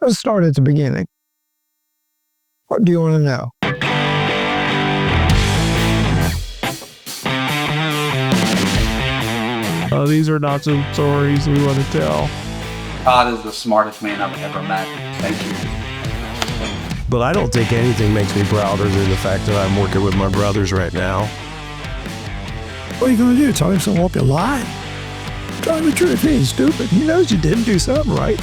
Let's start at the beginning. What do you want to know? These are not some stories we want to tell. Todd is the smartest man I've ever met. Thank you. But I don't think anything makes me prouder than the fact that I'm working with my brothers right now. What are you going to do? Tell him someone won't be lying? Tell him the truth. He ain't stupid. He knows you didn't do something right.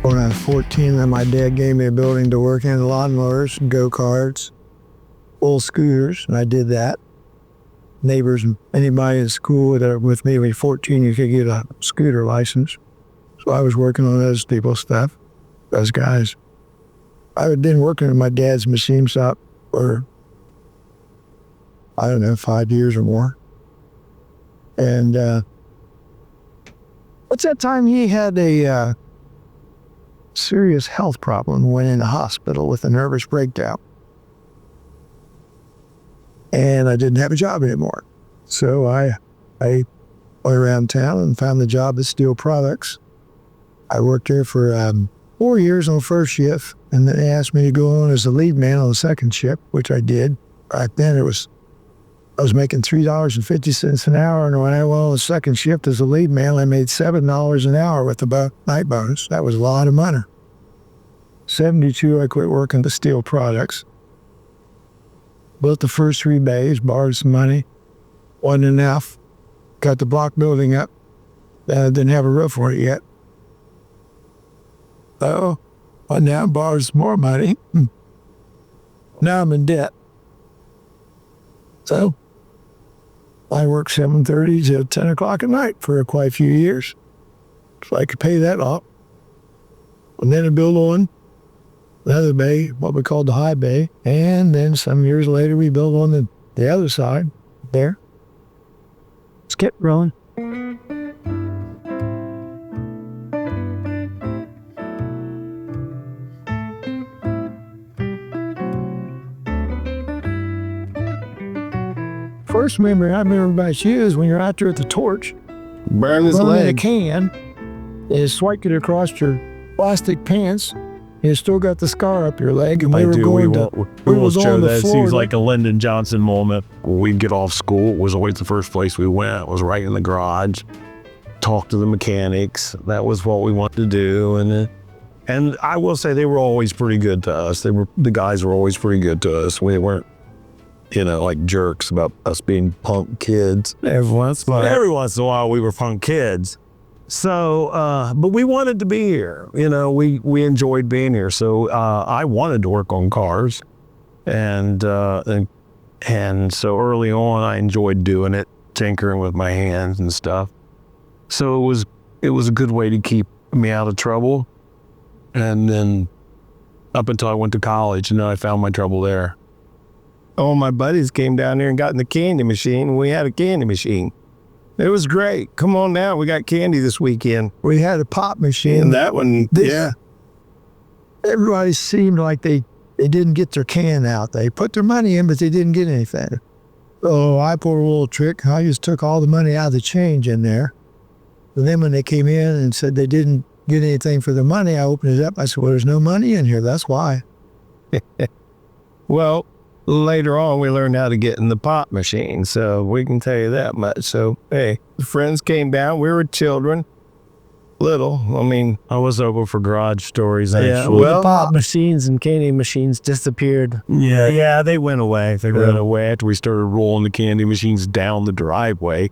When I was 14, then my dad gave me a building to work in, lawnmowers, go-karts, old scooters, and I did that. Neighbors and anybody in school that were with me, when you're 14, you could get a scooter license. So I was working on those people's stuff, those guys. I had been working in my dad's machine shop for, 5 years or more. And what's that time he had a serious health problem, went in the hospital with a nervous breakdown. And I didn't have a job anymore. So I went around town and found the job at Steel Products. I worked there for 4 years on first shift, and then they asked me to go on as a lead man on the second shift, which I did. Back then I was making $3.50 an hour, and when I went on the second shift as a lead man, I made $7 an hour with the night bonus. That was a lot of money. 72, I quit working at Steel Products. Built the first 3 bays, borrowed some money. Wasn't enough. Got the block building up. Didn't have a roof on it yet. So, I now borrowed some more money. Now I'm in debt. So, I worked 7:30 to 10 o'clock at night for quite a few years. So I could pay that off. And then I built on another bay, what we called the high bay. And then some years later, we built on the other side there. Let's get rolling. First memory I remember about you is when you're out there at the torch, Burn his running a leg. can, and swiped it across your plastic pants, and you still got the scar up your leg, and we were going to We will show that. It seems Florida. like a Lyndon Johnson moment. When we'd get off school, it was always the first place we went. It was right in the garage. Talk to the mechanics. That was what we wanted to do. And I will say they were always pretty good to us. The guys were always pretty good to us. We weren't, like jerks about us being punk kids. Every once in a while. Every once in a while we were punk kids. So, but we wanted to be here. We enjoyed being here. So I wanted to work on cars. And so early on I enjoyed doing it, tinkering with my hands and stuff. So it was a good way to keep me out of trouble. And then up until I went to college, and then I found my trouble there. All my buddies came down here and got in the candy machine. We had a candy machine. It was great. Come on down. We got candy this weekend. We had a pop machine. And that one, yeah. Everybody seemed like they didn't get their can out. They put their money in, but they didn't get anything. So I pulled a little trick. I just took all the money out of the change in there. And then when they came in and said they didn't get anything for their money, I opened it up. I said, well, there's no money in here. That's why. Well, later on, we learned how to get in the pop machine, so we can tell you that much. So, hey, the friends came down. We were children. Little. I was open for garage stories, actually. Yeah, well, the pop machines and candy machines disappeared. Yeah, they went away. They went away after we started rolling the candy machines down the driveway.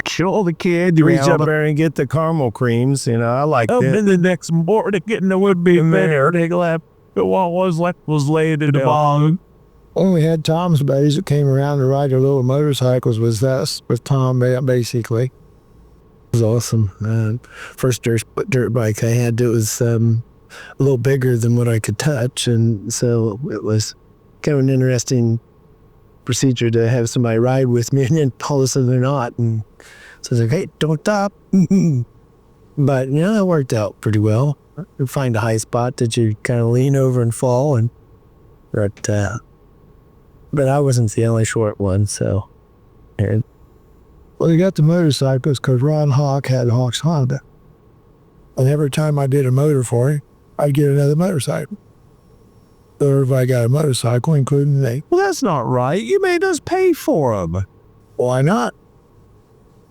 Kill the kid. you reach up there and get the caramel creams. I like Up that. in the next morning, getting the would be better. They left. What was left was laid in the bog. When we had Tom's buddies that came around to ride their little motorcycles with us, with Tom, basically. It was awesome. First dirt bike I had, it was a little bigger than what I could touch, and so it was kind of an interesting procedure to have somebody ride with me, and then all of a sudden they're not. And so I was like, hey, don't stop. But, it worked out pretty well. You find a high spot that you kind of lean over and fall, but I wasn't the only short one, so And Well, they got the motorcycles because Ron Hawk had Hawk's Honda. And every time I did a motor for him, I'd get another motorcycle. So everybody got a motorcycle, including me. Well, that's not right. You made us pay for them. Why not?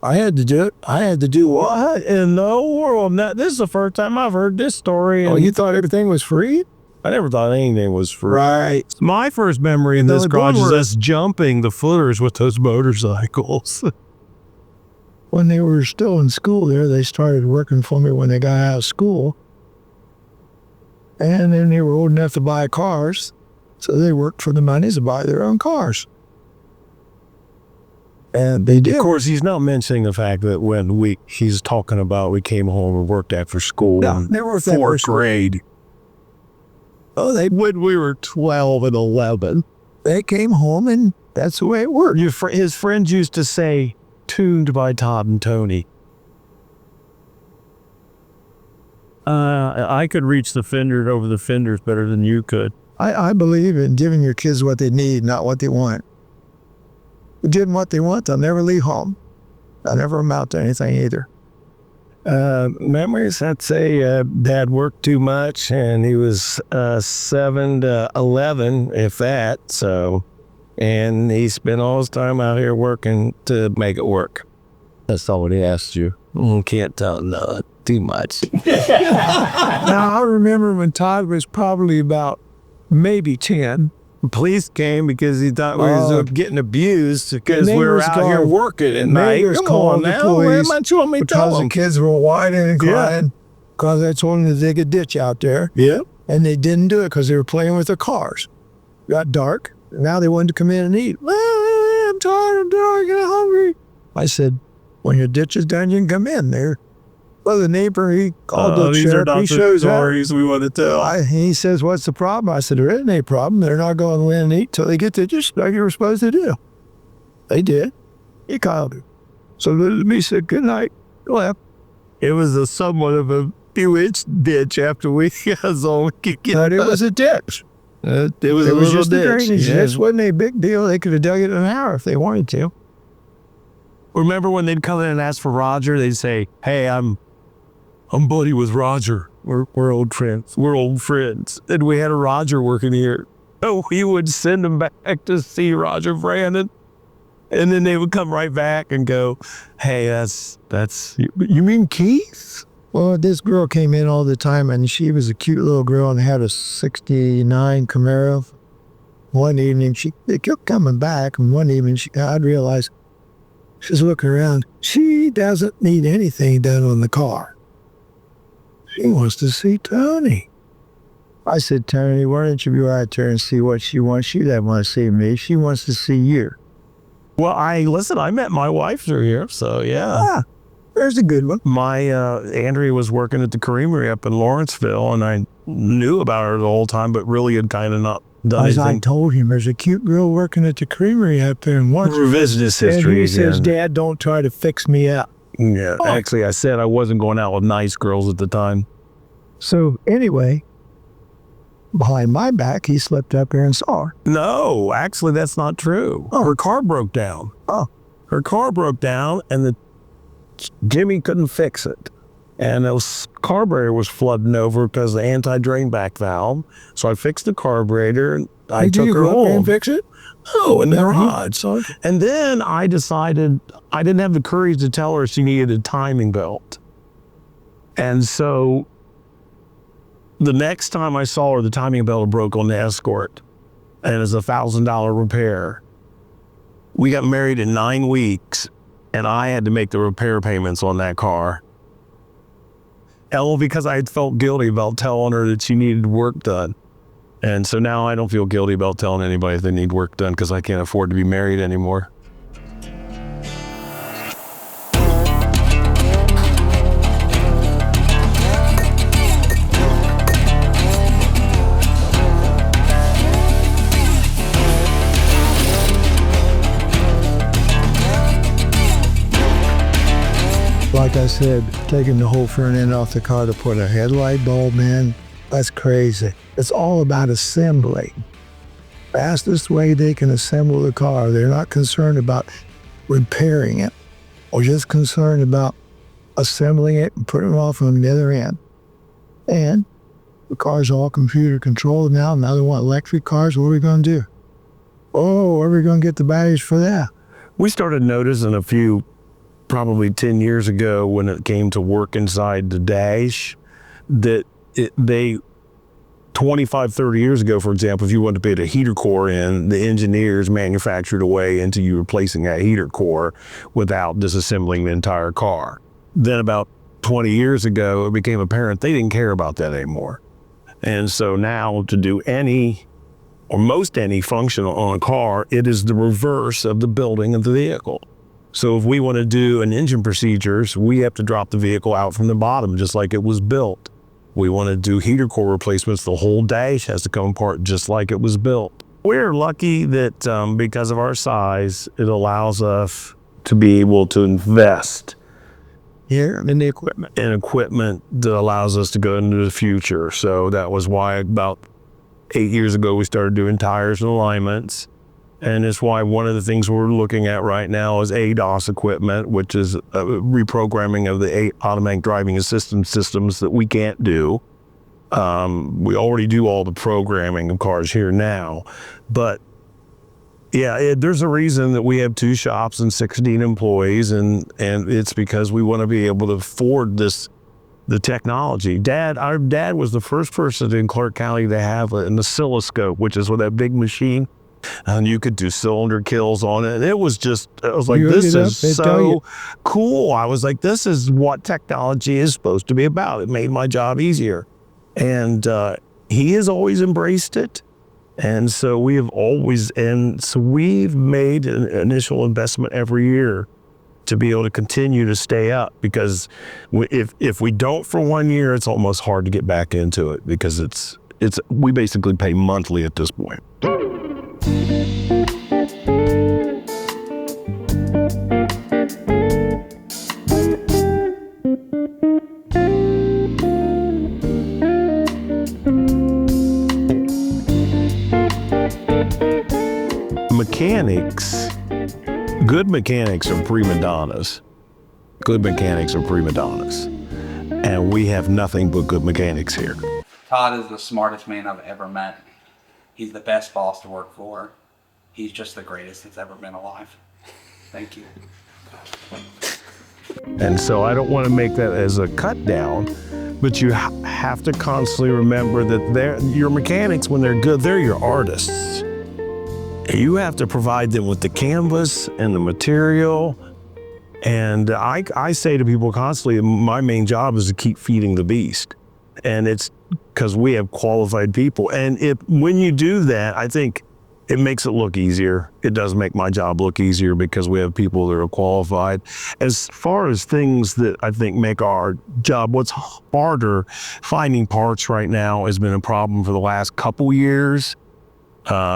I had to do it. I had to do what? What in the world? Now, this is the first time I've heard this story. Oh, And you thought everything was free? I never thought anything was free. Right. my first memory in No, this the garage is Woodward- us jumping the footers with those motorcycles. When they were still in school there, they started working for me when they got out of school. And then they were old enough to buy cars. So they worked for the money to buy their own cars. And they did. Of course, he's not mentioning the fact that when he's talking about we came home and worked after school No, in they worked after fourth school. grade. Oh, When we were 12 and 11. they came home and that's the way it worked. His friends used to say, tuned by Todd and Tony. I could reach the fender over the fenders better than you could. I believe in giving your kids what they need, not what they want. If you give them what they want, they'll never leave home. They'll never amount to anything either. Memories, I'd say Dad worked too much, and he was 7 to 11, if that. So, and he spent all his time out here working to make it work. That's all he asked you. Can't tell no too much. Now, I remember when Todd was probably about maybe 10. Police came because he thought we Oh. was getting abused because we were Neighbors out here called- working at night. neighbors Come called on the now. police How much you want me to Because tell the them? kids were whining and crying because I told them to dig a ditch out there. Yeah. And they didn't do it because they were playing with their cars. Got dark. Now they wanted to come in and eat. Well, I'm tired, I'm dark, and I'm hungry. I said, when your ditch is done, you can come in there. Well, the neighbor, he called the These are sheriff. not He the shows up. stories we want to tell. He says, what's the problem? I said, there isn't any problem. They're not going to in and eat till they get there just like you were supposed to do. They did. He called him. So me said, good night. Left. It was a somewhat of a few-inch ditch after we got on. But it was a ditch. It was It a was little just a ditch. drainage. Yeah. This wasn't a big deal. They could have dug it in an hour if they wanted to. Remember when they'd come in and ask for Roger? They'd say, "Hey, I'm buddy with Roger. We're old friends. We're old friends." And we had a Roger working here. So we would send them back to see Roger Brandon. And then they would come right back and go, "Hey, that's you mean Keith?" Well, this girl came in all the time, and she was a cute little girl and had a 69 Camaro. One evening, they kept coming back, and one evening, I'd realize she's looking around. She doesn't need anything done on the car. She wants to see Tony. I said, Tony, why don't you be right there and see what she wants? She doesn't want to see me. She wants to see you. Well, I met my wife through here, so yeah. There's a good one. My Andrea was working at the creamery up in Lawrenceville, and I knew about her the whole time, but really had kind of not done As I anything. told him, there's a cute girl working at the creamery up there in Warren. Revisionist And history he says, again. Dad, don't try to fix me up. Yeah, actually, I said I wasn't going out with nice girls at the time. So anyway, behind my back, he slipped up there and saw her. No, actually, that's not true. Her car broke down. Oh. Her car broke down, and Jimmy couldn't fix it. And the carburetor was flooding over because of the anti-drain back valve. So I fixed the carburetor, and I Did took you her go up there home. and fix it? Oh, in the Never garage. And then I decided I didn't have the courage to tell her she needed a timing belt. And so the next time I saw her, the timing belt broke on the Escort. And it was $1,000 repair. We got married in 9 weeks, and I had to make the repair payments on that car. Because I had felt guilty about telling her that she needed work done. And so now I don't feel guilty about telling anybody if they need work done because I can't afford to be married anymore. Like I said, taking the whole front end off the car to put a headlight bulb in, that's crazy. It's all about assembly. Fastest way they can assemble the car. They're not concerned about repairing it or just concerned about assembling it and putting it off on the other end. And the car's all computer controlled now. Now they want electric cars. What are we going to do? Oh, where are we going to get the batteries for that? We started noticing a few, probably 10 years ago when it came to work inside the dash, that they 25, 30 years ago, for example, if you wanted to put a heater core in, the engineers manufactured a way into you replacing that heater core without disassembling the entire car. Then about 20 years ago, it became apparent they didn't care about that anymore. And so now to do any or most any function on a car, it is the reverse of the building of the vehicle. So if we want to do an engine procedures, we have to drop the vehicle out from the bottom, just like it was built. We want to do heater core replacements, the whole dash has to come apart just like it was built. We're lucky that because of our size, it allows us to be able to invest Here in the equipment. in equipment that allows us to go into the future. So that was why about 8 years ago, we started doing tires and alignments. And it's why one of the things we're looking at right now is ADAS equipment, which is reprogramming of the automatic driving assistance systems that we can't do. We already do all the programming of cars here now. But yeah, there's a reason that we have 2 shops and 16 employees, and it's because we want to be able to afford the technology. Our dad was the first person in Clark County to have an oscilloscope, which is with that big machine, and you could do cylinder kills on it. And I was like, You this hook it up, is they tell you. so cool. I was like, this is what technology is supposed to be about. It made my job easier. And he has always embraced it. And so we've made an initial investment every year to be able to continue to stay up, because if we don't for 1 year, it's almost hard to get back into it, because we basically pay monthly at this point. Mechanics, good mechanics are prima donnas. Good mechanics are prima donnas. And we have nothing but good mechanics here. Todd is the smartest man I've ever met. He's the best boss to work for. He's just the greatest that's ever been alive. Thank you. And so I don't want to make that as a cut down, but you have to constantly remember that your mechanics, when they're good, they're your artists. You have to provide them with the canvas and the material. And I say to people constantly, my main job is to keep feeding the beast. And it's because we have qualified people. And when you do that, I think it makes it look easier. It does make my job look easier because we have people that are qualified. As far as things that I think make our job, what's harder, finding parts right now has been a problem for the last couple years.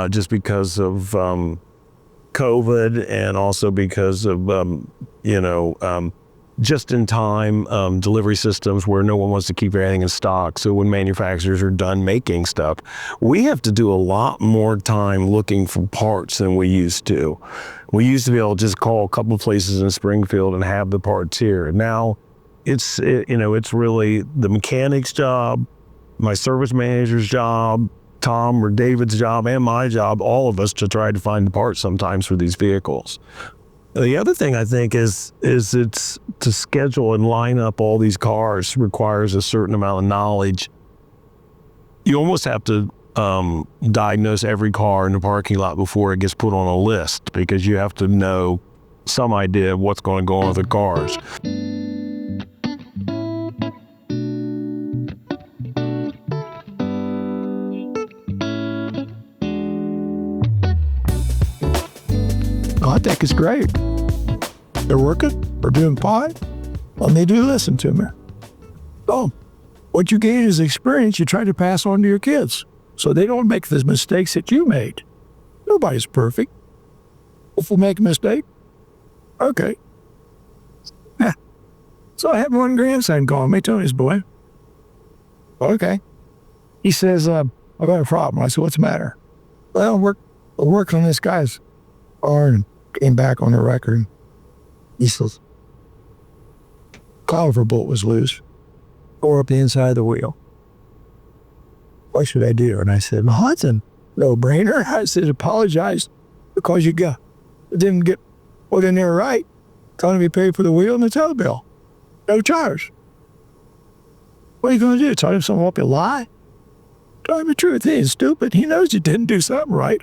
Just because of COVID, and also because of, just-in-time delivery systems where no one wants to keep everything in stock. So when manufacturers are done making stuff, we have to do a lot more time looking for parts than we used to. We used to be able to just call a couple of places in Springfield and have the parts here. Now, it's really the mechanic's job, my service manager's job, Tom or David's job, and my job, all of us, to try to find the parts sometimes for these vehicles. The other thing I think is it's to schedule and line up all these cars requires a certain amount of knowledge. You almost have to diagnose every car in the parking lot before it gets put on a list, because you have to know some idea of what's going to go on with the cars. I think it's great. They're working, they're doing fine, and they do listen to me. So, what you gain is experience you try to pass on to your kids, so they don't make the mistakes that you made. Nobody's perfect. If we make a mistake, okay. Yeah. So I have one grandson calling me, Tony's boy. Okay. He says, I got a problem. I said, what's the matter? Well, we're working on this guy's car, and came back on the record. He says, caliper bolt was loose. Tore up the inside of the wheel. What should I do? And I said, well, that's a no-brainer. I said, apologize because you didn't get put in there right. Telling me to pay for the wheel and the tow bill. No charge. What are you going to do? Tell him someone up a lie? Tell him the truth. He ain't stupid. He knows you didn't do something right.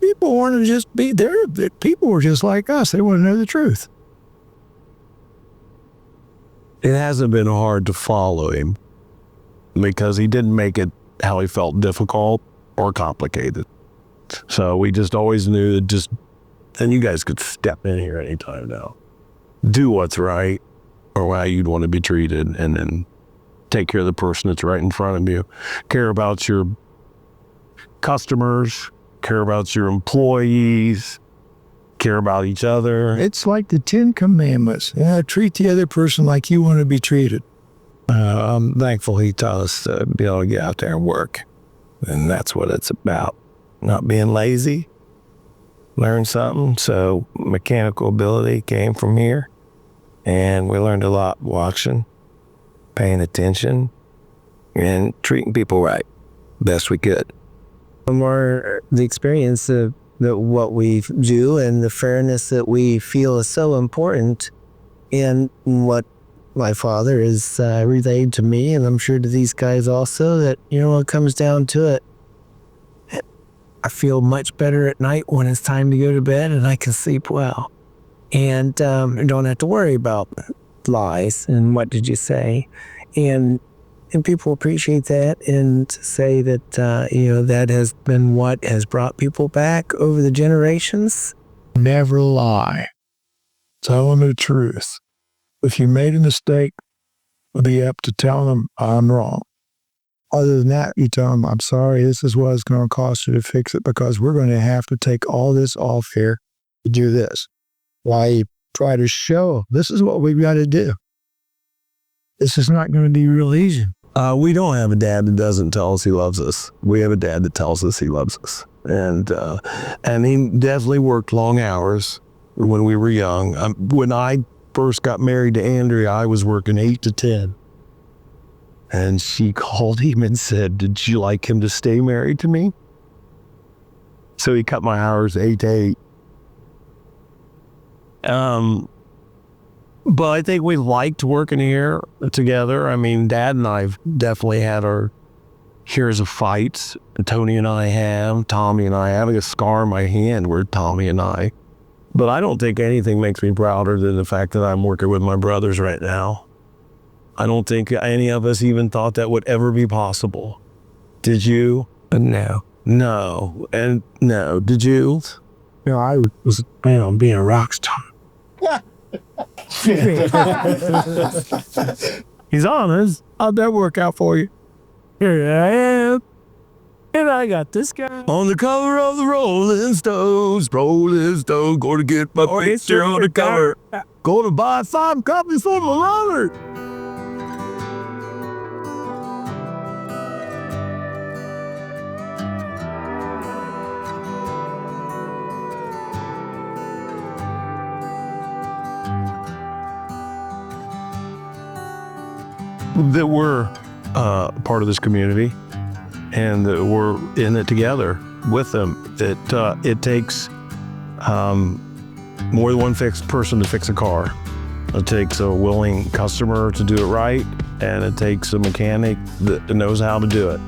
People want to just be there. People were just like us. They want to know the truth. It hasn't been hard to follow him because he didn't make it how he felt difficult or complicated. So we just always knew that and you guys could step in here anytime now. Do what's right or how you'd want to be treated, and then take care of the person that's right in front of you. Care about your customers, care about your employees, care about each other. It's like the 10 Commandments. Treat the other person like you want to be treated. I'm thankful he taught us to be able to get out there and work. And that's what it's about. Not being lazy. Learn something. So mechanical ability came from here. And we learned a lot watching, paying attention, and treating people right best we could. More the experience of what we do and the fairness that we feel is so important, and what my father has relayed to me, and I'm sure to these guys also, that, when it comes down to it, I feel much better at night when it's time to go to bed, and I can sleep well. And don't have to worry about lies and what did you say. And people appreciate that and say that, that has been what has brought people back over the generations. Never lie. Tell them the truth. If you made a mistake, be up to tell them I'm wrong. Other than that, you tell them, I'm sorry, this is what it's going to cost you to fix it because we're going to have to take all this off here to do this. Why you try to show this is what we've got to do. This is not going to be real easy. We don't have a dad that doesn't tell us he loves us. We have a dad that tells us he loves us. And he definitely worked long hours when we were young. When I first got married to Andrea, I was working 8 to 10. And she called him and said, did you like him to stay married to me? So he cut my hours 8 to 8. But I think we liked working here together. I mean, Dad and I've definitely had our shares of fights. Tony and I have, Tommy and I have a scar on my hand where Tommy and I. But I don't think anything makes me prouder than the fact that I'm working with my brothers right now. I don't think any of us even thought that would ever be possible. Did you? No. No. And no. Did you? I was planning on being a rock star. He's honest. How'd that work out for you? Here I am. And I got this guy. On the cover of the Rolling Stones, going to get my picture on the cover. Going to buy 5 copies for my mother. That we're part of this community and that we're in it together with them. It takes more than one person to fix a car. It takes a willing customer to do it right, and it takes a mechanic that knows how to do it.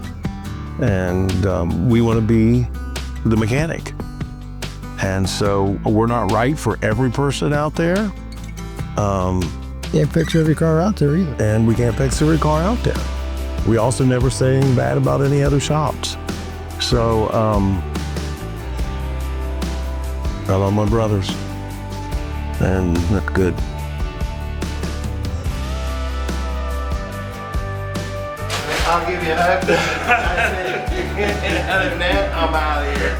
And we want to be the mechanic. And so we're not right for every person out there. Can't fix every car out there either. And we can't fix every car out there. We also never say anything bad about any other shops. So, I love my brothers. And that's good. I'll give you a hug. Other than that, I'm out of here.